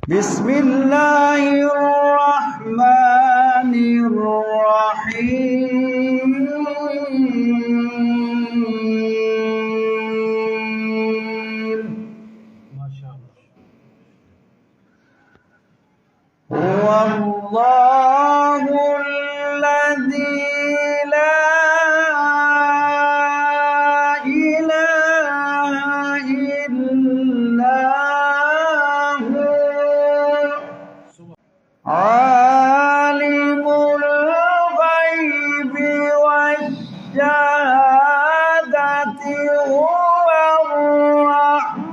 بسم الله الرحمن الرحيم ما شاء الله. هو الله الذي لا إله إلا هو عالم الغيب والشهادة هو الرحمن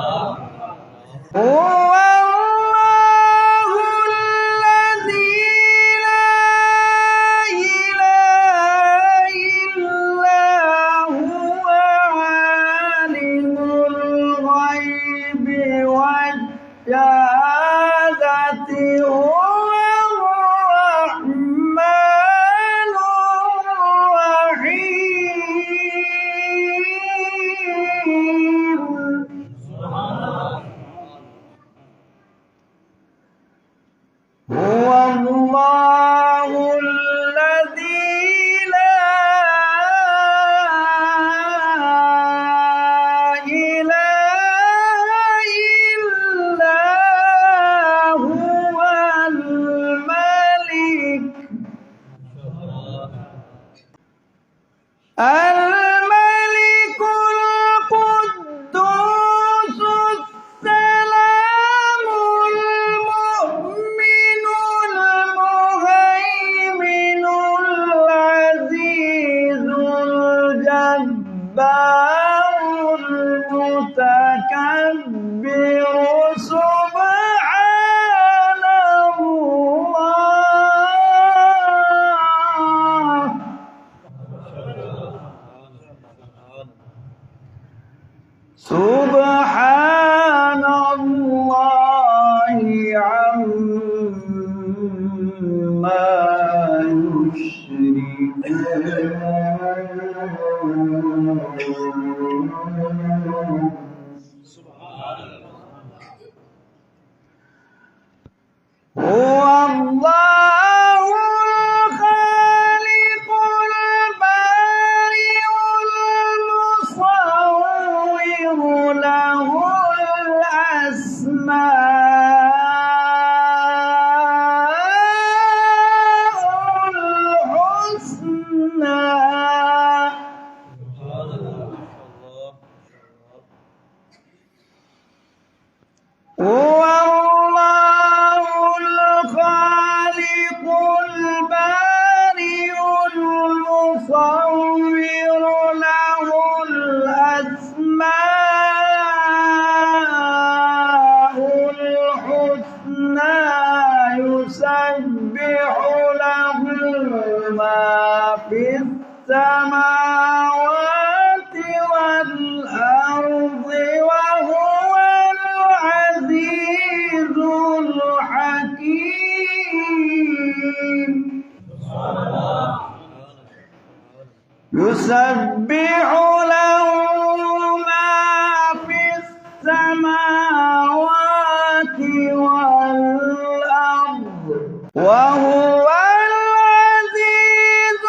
الرحيم هو الله الذي لا إله إلا هو عالم الغيب والشهادة هو الرحمن الرحيم هو الله الذي لا إله إلا هو الملك القدوس السلام المؤمن المهيمن العزيز الجبار المتكبر سبحان الله سبحان الله عما يشركون هو الله الخالق البارئ المصور له الأسماء الحسنى هو الله الخالق البارئ المصور له الأسماء الحسنى يسبح له ما في السماوات والأرض وهو العزيز الحكيم يسبح له ما في السماوات والأرض وهو العزيز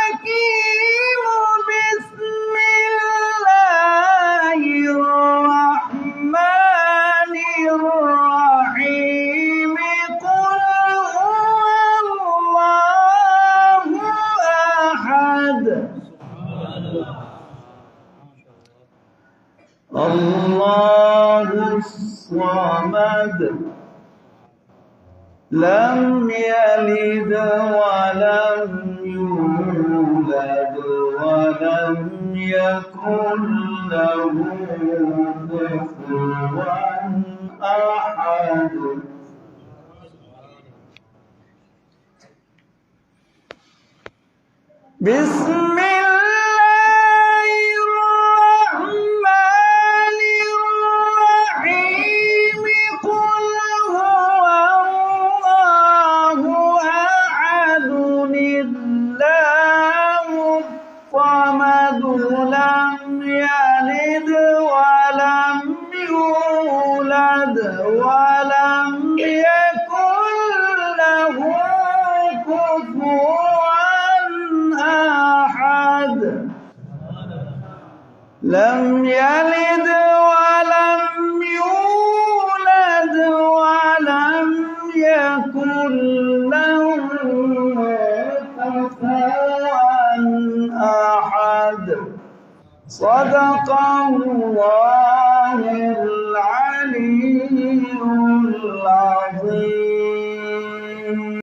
الحكيم بسم الله الرحمن الرحيم قل هو الله أحد الله الصمد لم يلد ولم يولد ولم يكن له كفوا أحد بسم الله الرحمن الرحيم قل هو الله أحد يلد ولم يولد ولم يكن له كفوا أحد لم يلد ولم يولد ولم يكن له كفوا أحد صدق الله